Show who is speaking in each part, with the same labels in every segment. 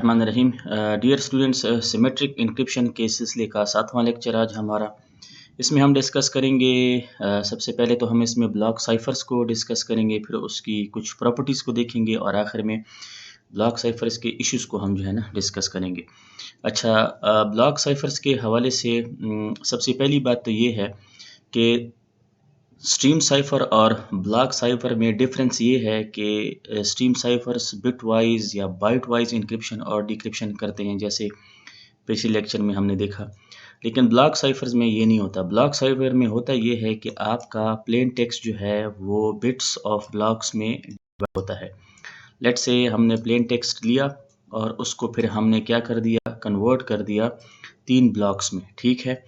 Speaker 1: रहीम। Dear students, symmetric encryption के सिलसिले का 7वां लेक्चर आज हमारा। इसमें हम डिस्कस करेंगे, सबसे पहले तो हम इसमें ब्लॉक साइफर्स को डिस्कस करेंगे, फिर उसकी कुछ प्रॉपर्टीज़ को देखेंगे और आखिर में ब्लॉक साइफर्स के इश्यूज़ को हम जो है ना डिस्कस करेंगे। अच्छा, ब्लॉक साइफर्स के हवाले से सबसे पहली बात तो ये है कि स्ट्रीम साइफ़र और ब्लॉक साइफ़र में डिफरेंस ये है कि स्ट्रीम साइफ़र्स बिट वाइज़ या बाइट वाइज़ एन्क्रिप्शन और डिक्रिप्शन करते हैं, जैसे पिछले लेक्चर में हमने देखा। लेकिन ब्लॉक साइफ़र्स में ये नहीं होता। ब्लॉक साइफ़र में होता ये है कि आपका प्लेन टेक्स्ट जो है वो बिट्स ऑफ ब्लॉक्स में डिवाइड होता है। लेट्स से हमने प्लेन टेक्स्ट लिया और उसको फिर हमने क्या कर दिया, कन्वर्ट कर दिया 3 ब्लॉक्स में, ठीक है।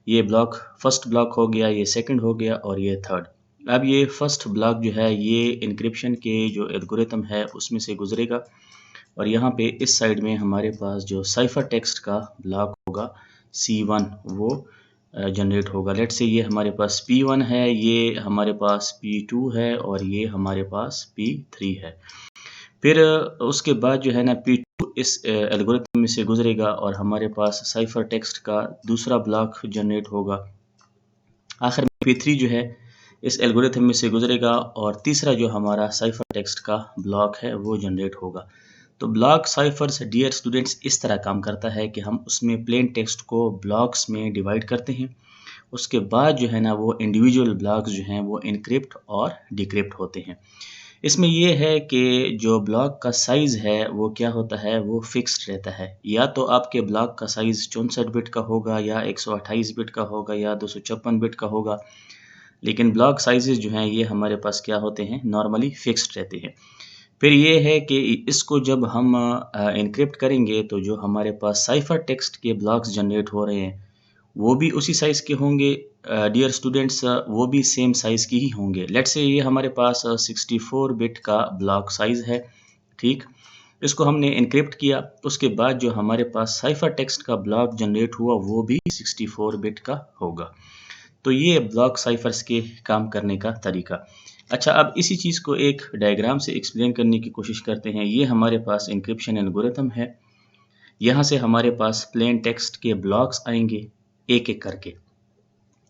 Speaker 1: ये ब्लॉक फर्स्ट ब्लॉक हो गया, ये सेकंड हो गया और ये थर्ड। अब ये फर्स्ट ब्लॉक जो है ये एन्क्रिप्शन के जो एल्गोरिथम है उसमें से गुजरेगा और यहाँ पे इस साइड में हमारे पास जो साइफर टेक्स्ट का ब्लॉक होगा C1 वो जनरेट होगा। लेट्स से ये हमारे पास P1 है, ये हमारे पास P2 है और ये हमारे पास P3 है। फिर उसके बाद जो है ना P2 इस एल्गोरिथम में से गुजरेगा और हमारे पास साइफर टेक्स्ट का दूसरा ब्लॉक जनरेट होगा। आखिर में P3 जो है इस एल्गोरिथम में से गुजरेगा और तीसरा जो हमारा साइफर टेक्स्ट का ब्लॉक है वो जनरेट होगा। तो ब्लॉक साइफर्स डियर स्टूडेंट्स इस तरह काम करता है कि हम उसमें प्लेन टेक्स्ट को ब्लॉक्स में डिवाइड करते हैं। उसके बाद जो है ना वो इंडिविजुअल ब्लॉक्स जो हैं वो इनक्रिप्ट और डिक्रिप्ट होते हैं। इसमें ये है कि जो ब्लॉक का साइज़ है वो क्या होता है, वो फिक्स्ड रहता है। या तो आपके ब्लॉक का साइज़ 64 बिट का होगा या 128 बिट का होगा या 256 बिट का होगा। लेकिन ब्लॉक साइज़ेज़ जो हैं ये हमारे पास क्या होते हैं, नॉर्मली फिक्स्ड रहते हैं। फिर ये है कि इसको जब हम एन्क्रिप्ट करेंगे तो जो हमारे पास साइफर टेक्स्ट के ब्लॉक्स जनरेट हो रहे हैं वो भी उसी साइज़ के होंगे। डियर स्टूडेंट्स, वो भी सेम साइज़ की ही होंगे। लेट्स से ये हमारे पास 64 बिट का ब्लॉक साइज़ है, ठीक। इसको हमने एन्क्रिप्ट किया, उसके बाद जो हमारे पास साइफर टेक्स्ट का ब्लॉक जनरेट हुआ वो भी 64 बिट का होगा। तो ये ब्लॉक साइफर्स के काम करने का तरीका। अच्छा, अब इसी चीज़ को एक डायग्राम से एक्सप्लेन करने की कोशिश करते हैं। ये हमारे पास एन्क्रिप्शन एल्गोरिथम है। यहाँ से हमारे पास प्लेन टेक्स्ट के ब्लॉक्स आएंगे एक-एक करके।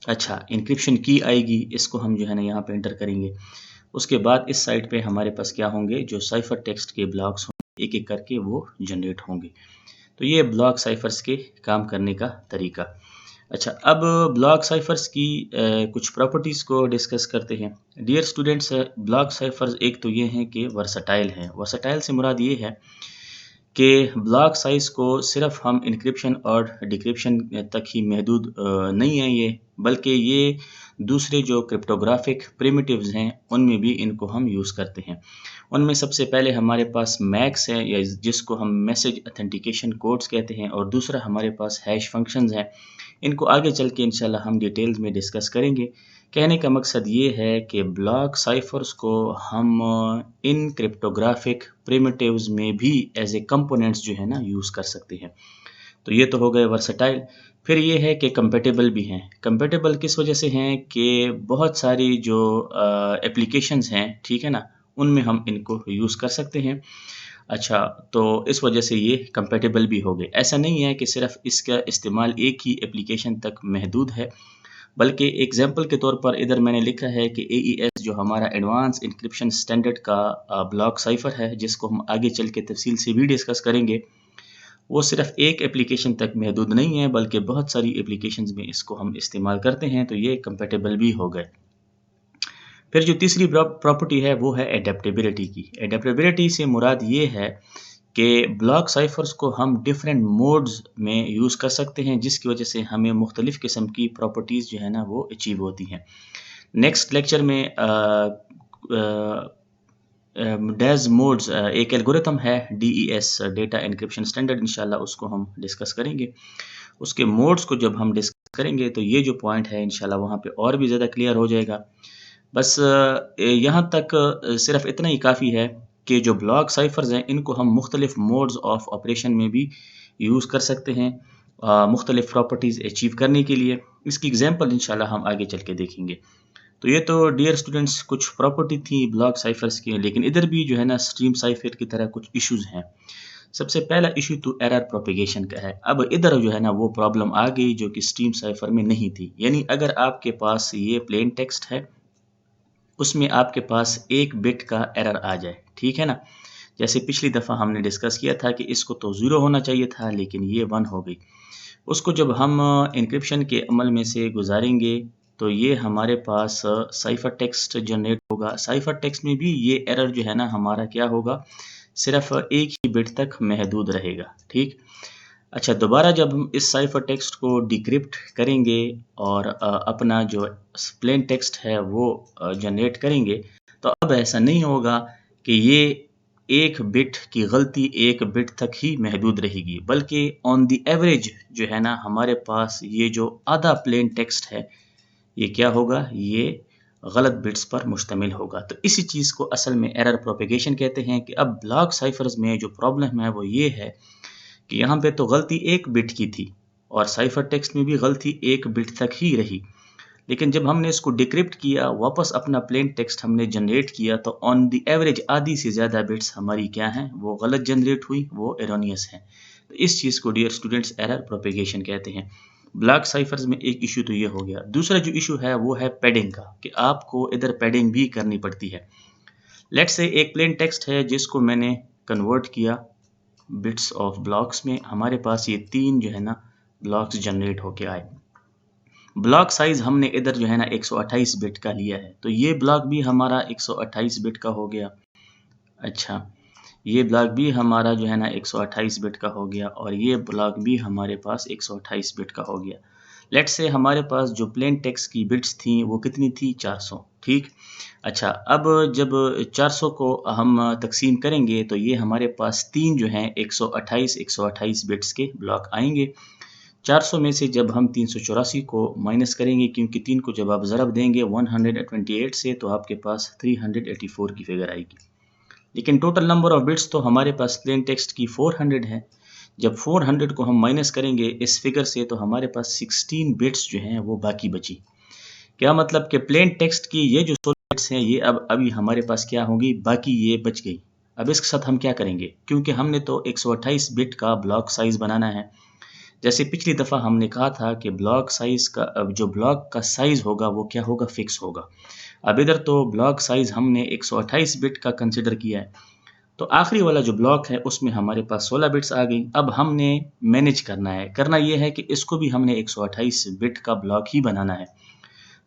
Speaker 1: अच्छा, एन्क्रिप्शन की आएगी, इसको हम जो है ना यहाँ पे एंटर करेंगे। उसके बाद इस साइड पे हमारे पास क्या होंगे, जो साइफर टेक्स्ट के ब्लॉक्स होंगे एक-एक करके वो जनरेट होंगे। तो ये ब्लॉक साइफर्स के काम करने का तरीका। अच्छा, अब ब्लॉक साइफर्स की कुछ प्रॉपर्टीज़ को डिस्कस करते हैं। डियर स्टूडेंट्स, ब्लॉक साइफर्स एक तो ये हैं कि वर्सटाइल हैं। वर्सटाइल से मुराद ये है कि ब्लॉक साइज़ को सिर्फ हम एन्क्रिप्शन और डिक्रिप्शन तक ही महदूद नहीं है ये, बल्कि ये दूसरे जो क्रिप्टोग्राफिक प्रिमिटिव्स हैं उनमें भी इनको हम यूज़ करते हैं। उनमें सबसे पहले हमारे पास मैक्स है या जिसको हम मैसेज ऑथेंटिकेशन कोड्स कहते हैं और दूसरा हमारे पास हैश फंक्शंस हैं। इनको आगे चल के इंशाल्लाह हम डिटेल्स में डिस्कस करेंगे। कहने का मकसद ये है कि ब्लॉक साइफर्स को हम इन क्रिप्टोग्राफिक प्रिमिटिव्स में भी एज ए कंपोनेंट्स जो है ना यूज़ कर सकते हैं। तो ये तो हो गए वर्सटाइल। फिर ये है कि कंपैटिबल भी हैं। कंपैटिबल किस वजह से हैं कि बहुत सारी जो एप्लीकेशंस हैं, ठीक है ना, उनमें हम इनको यूज़ कर सकते हैं। अच्छा, तो इस वजह से ये कंपैटिबल भी हो गए। ऐसा नहीं है कि सिर्फ़ इसका इस्तेमाल एक ही एप्लीकेशन तक महदूद है, बल्कि एग्ज़ाम्पल के तौर पर इधर मैंने लिखा है कि AES जो हमारा एडवांस एन्क्रिप्शन स्टैंडर्ड का ब्लॉक साइफ़र है, जिसको हम आगे चल के तफ़सील से भी डिस्कस करेंगे, वो सिर्फ़ एक एप्लीकेशन तक महदूद नहीं है, बल्कि बहुत सारी एप्लीकेशंस में इसको हम इस्तेमाल करते हैं, तो ये कंपैटिबल भी हो गए। फिर जो तीसरी प्रॉपर्टी है वो है एडेप्टेबिलिटी की। एडेप्टेबिलिटी से मुराद ये है कि ब्लॉक साइफर्स को हम डिफरेंट मोड्स में यूज़ कर सकते हैं, जिसकी वजह से हमें मुख्तलिफ़ किस्म की प्रॉपर्टीज़ जो है ना वो अचीव होती हैं। नेक्स्ट लेक्चर में डेज़ मोड्स एक एल्गोरिथम है DES डेटा एन्क्रिप्शन स्टैंडर्ड, इंशाल्लाह उसको हम डिस्कस करेंगे। उसके मोड्स को जब हम डिस्कस करेंगे तो ये जो पॉइंट है इंशाल्लाह वहाँ पे और भी ज़्यादा क्लियर हो जाएगा। बस यहाँ तक सिर्फ़ इतना ही काफ़ी है कि जो ब्लॉक साइफ़र्स हैं इनको हम मुख्तलिफ़ मोड्स ऑफ़ ऑपरेशन में भी यूज़ कर सकते हैं मुख्तलिफ़ प्रॉपर्टीज़ अचीव करने के लिए। इसकी एग्ज़ाम्पल इंशाल्लाह हम आगे चल के देखेंगे। तो ये तो डियर स्टूडेंट्स कुछ प्रॉपर्टी थी ब्लॉक साइफ़र्स की, लेकिन इधर भी जो है ना स्ट्रीम साइफ़र की तरह कुछ इश्यूज़ हैं। सबसे पहला इशू तो एरर प्रोपेगेशन का है। अब इधर जो है ना वो प्रॉब्लम आ गई जो कि स्ट्रीम साइफर में नहीं थी। यानी अगर आपके पास ये प्लेन टेक्स्ट है, उसमें आपके पास एक बिट का एरर आ जाए, ठीक है ना। जैसे पिछली दफ़ा हमने डिस्कस किया था कि इसको तो 0 होना चाहिए था, लेकिन ये 1 हो गई। उसको जब हम एन्क्रिप्शन के अमल में से गुजारेंगे तो ये हमारे पास साइफर टेक्स्ट जनरेट होगा। साइफर टेक्स्ट में भी ये एरर जो है ना हमारा क्या होगा, सिर्फ एक ही बिट तक महदूद रहेगा, ठीक। अच्छा, दोबारा जब हम इस साइफर टेक्स्ट को डिक्रिप्ट करेंगे और अपना जो प्लेन टेक्स्ट है वो जनरेट करेंगे, तो अब ऐसा नहीं होगा कि ये एक बिट की गलती एक बिट तक ही महदूद रहेगी, बल्कि ऑन द एवरेज जो है ना हमारे पास ये जो आधा प्लेन टेक्स्ट है ये क्या होगा, ये गलत बिट्स पर मुश्तमिल होगा। तो इसी चीज़ को असल में एरर प्रोपेगेशन कहते हैं कि अब ब्लॉक साइफर्स में जो प्रॉब्लम है वो ये है कि यहाँ पे तो गलती एक बिट की थी और साइफर टेक्स्ट में भी गलती एक बिट तक ही रही। लेकिन जब हमने इसको डिक्रिप्ट किया, वापस अपना प्लेन टेक्स्ट हमने जनरेट किया, तो ऑन द एवरेज आधी से ज़्यादा बिट्स हमारी क्या हैं, वो गलत जनरेट हुई, वो एरोनियस हैं। तो इस चीज़ को डियर स्टूडेंट्स एरर प्रोपेगेशन कहते हैं। ब्लॉक साइफर्स में एक इशू तो ये हो गया। दूसरा जो इशू है वो है पैडिंग का, कि आपको इधर पैडिंग भी करनी पड़ती है। लेट्स से एक प्लेन टेक्स्ट है जिसको मैंने कन्वर्ट किया बिट्स ऑफ ब्लॉक्स में, हमारे पास ये 3 जो है ना ब्लॉक्स जनरेट होके आए। ब्लॉक साइज हमने इधर जो है ना 128 बिट का लिया है, तो ये ब्लॉक भी हमारा 128 बिट का हो गया। अच्छा, ये ब्लॉक भी हमारा जो है ना 128 बिट का हो गया और ये ब्लॉक भी हमारे पास 128 बिट का हो गया। लेट्स से हमारे पास जो प्लेन टेक्स्ट की बिट्स थी वो कितनी थी, 400, ठीक। अच्छा, अब जब 400 को हम तकसीम करेंगे तो ये हमारे पास 3 जो हैं 128 बिट्स के ब्लॉक आएंगे। 400 में से जब हम 384 को माइनस करेंगे, क्योंकि 3 को जब आप ज़रब देंगे 128 से, तो आपके पास 384 की फिगर आएगी। लेकिन टोटल नंबर ऑफ बिट्स तो हमारे पास प्लेन टेक्स्ट की 400 है। जब 400 को हम माइनस करेंगे इस फिगर से, तो हमारे पास 16 बिट्स जो हैं वो बाकी बची। क्या मतलब कि प्लेन टेक्स्ट की ये जो 16 बिट्स हैं ये अब अभी हमारे पास क्या होंगी, बाकी ये बच गई। अब इसके साथ हम क्या करेंगे, क्योंकि हमने तो 128 बिट का ब्लॉक साइज बनाना है। जैसे पिछली दफ़ा हमने कहा था कि ब्लॉक साइज़ का, अब जो ब्लॉक का साइज़ होगा वो क्या होगा, फिक्स होगा। अब इधर तो ब्लॉक साइज़ हमने 128 बिट का कंसिडर किया है, तो आखिरी वाला जो ब्लॉक है उसमें हमारे पास 16 बिट्स आ गई। अब हमने मैनेज करना है, करना ये है कि इसको भी हमने 128 बिट का ब्लॉक ही बनाना है।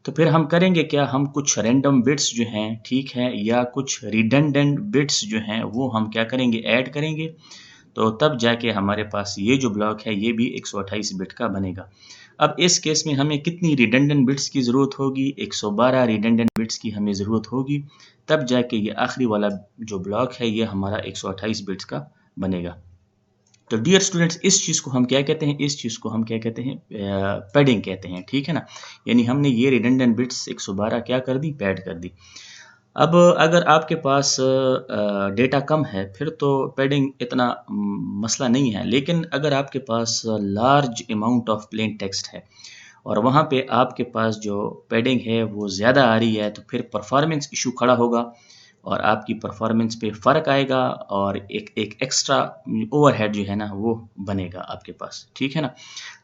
Speaker 1: तो फिर हम करेंगे क्या, हम कुछ रैंडम बिट्स जो हैं, ठीक है, या कुछ रिडंडेंट बिट्स जो हैं वो हम क्या करेंगे, ऐड करेंगे। तो तब जाके हमारे पास ये जो ब्लॉक है ये भी 128 बिट का बनेगा। अब इस केस में हमें कितनी रिडंडेंट बिट्स की ज़रूरत होगी, 112 रिडंडेंट बिट्स की हमें ज़रूरत होगी। तब जाके ये आखिरी वाला जो ब्लॉक है ये हमारा 128 बिट्स का बनेगा। तो डियर स्टूडेंट्स, इस चीज़ को हम क्या कहते हैं, इस चीज़ को हम क्या कहते हैं, पैडिंग कहते हैं, ठीक है ना। यानी हमने ये रिडंडेंट बिट्स 112 क्या कर दी, पैड कर दी। अब अगर आपके पास डेटा कम है फिर तो पैडिंग इतना मसला नहीं है, लेकिन अगर आपके पास large amount of plain text है और वहाँ पे आपके पास जो पैडिंग है वो ज़्यादा आ रही है, तो फिर परफॉर्मेंस इशू खड़ा होगा और आपकी परफॉर्मेंस पे फ़र्क आएगा और एक एक एक्स्ट्रा ओवरहेड जो है ना वो बनेगा आपके पास, ठीक है ना।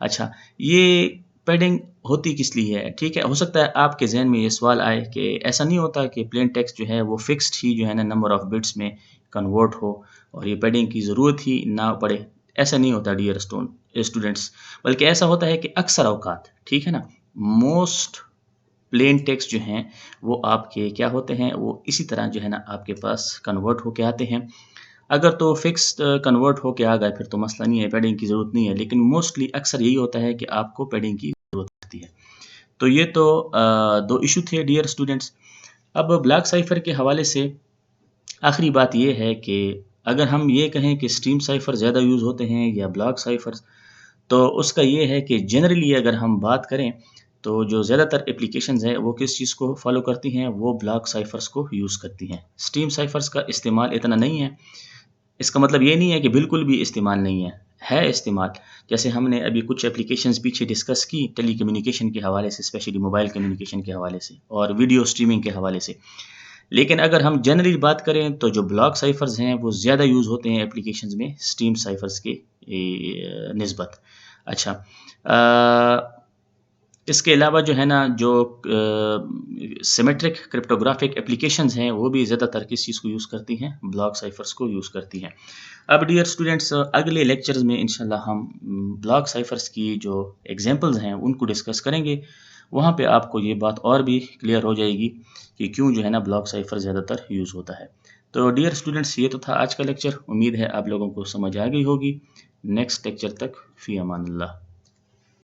Speaker 1: अच्छा, ये पैडिंग होती किस लिए है, ठीक है। हो सकता है आपके जहन में ये सवाल आए कि ऐसा नहीं होता कि प्लेन टेक्स्ट जो है वो फिक्स्ड ही जो है ना नंबर ऑफ बिट्स में कन्वर्ट हो और ये पैडिंग की ज़रूरत ही ना पड़े। ऐसा नहीं होता डियर स्टूडेंट्स, बल्कि ऐसा होता है कि अक्सर औकात, ठीक है ना, मोस्ट प्लेन टेक्स्ट जो हैं वो आपके क्या होते हैं, वो इसी तरह जो है ना आपके पास कन्वर्ट होके आते हैं। अगर तो फिक्स्ड कन्वर्ट होके आ गए फिर तो मसला नहीं है, पैडिंग की ज़रूरत नहीं है, लेकिन मोस्टली अक्सर यही होता है कि आपको पैडिंग की ज़रूरत पड़ती है। तो ये तो दो इशू थे डियर स्टूडेंट्स। अब ब्लॉक साइफर के हवाले से आखिरी बात ये है कि अगर हम ये कहें कि स्ट्रीम साइफर ज़्यादा यूज़ होते हैं या ब्लॉक साइफर, तो उसका ये है कि जनरली अगर हम बात करें तो जो ज़्यादातर एप्लीकेशंस हैं वो किस चीज़ को फॉलो करती हैं, वो ब्लॉक साइफर्स को यूज़ करती हैं। स्ट्रीम साइफर्स का इस्तेमाल इतना नहीं है। इसका मतलब ये नहीं है कि बिल्कुल भी इस्तेमाल नहीं है इस्तेमाल। जैसे हमने अभी कुछ एप्लीकेशंस पीछे डिस्कस की टेलीकम्युनिकेशन के हवाले से, स्पेशली मोबाइल कम्युनिकेशन के हवाले से और वीडियो स्ट्रीमिंग के हवाले से। लेकिन अगर हम जनरली बात करें तो जो ब्लॉक साइफ़र्स हैं वो ज़्यादा यूज़ होते हैं एप्लीकेशंस में स्ट्रीम साइफ़र्स के निस्बत। अच्छा, इसके अलावा जो है ना जो सिमेट्रिक क्रिप्टोग्राफिक एप्लीकेशंस हैं वो भी ज़्यादातर किस चीज़ को यूज़ करती हैं, ब्लॉक साइफ़र्स को यूज़ करती हैं। अब डियर स्टूडेंट्स, अगले लेक्चर्स में इंशाल्लाह हम ब्लॉक साइफ़र्स की जो एग्जांपल्स हैं उनको डिस्कस करेंगे। वहाँ पे आपको ये बात और भी क्लियर हो जाएगी कि क्यों जो है ना ब्लॉक साइफ़र ज़्यादातर यूज़ होता है। तो डियर स्टूडेंट्स, ये तो था आज का लेक्चर। उम्मीद है आप लोगों को समझ आ गई होगी। नेक्स्ट लेक्चर तक फ़ी अमान अल्लाह।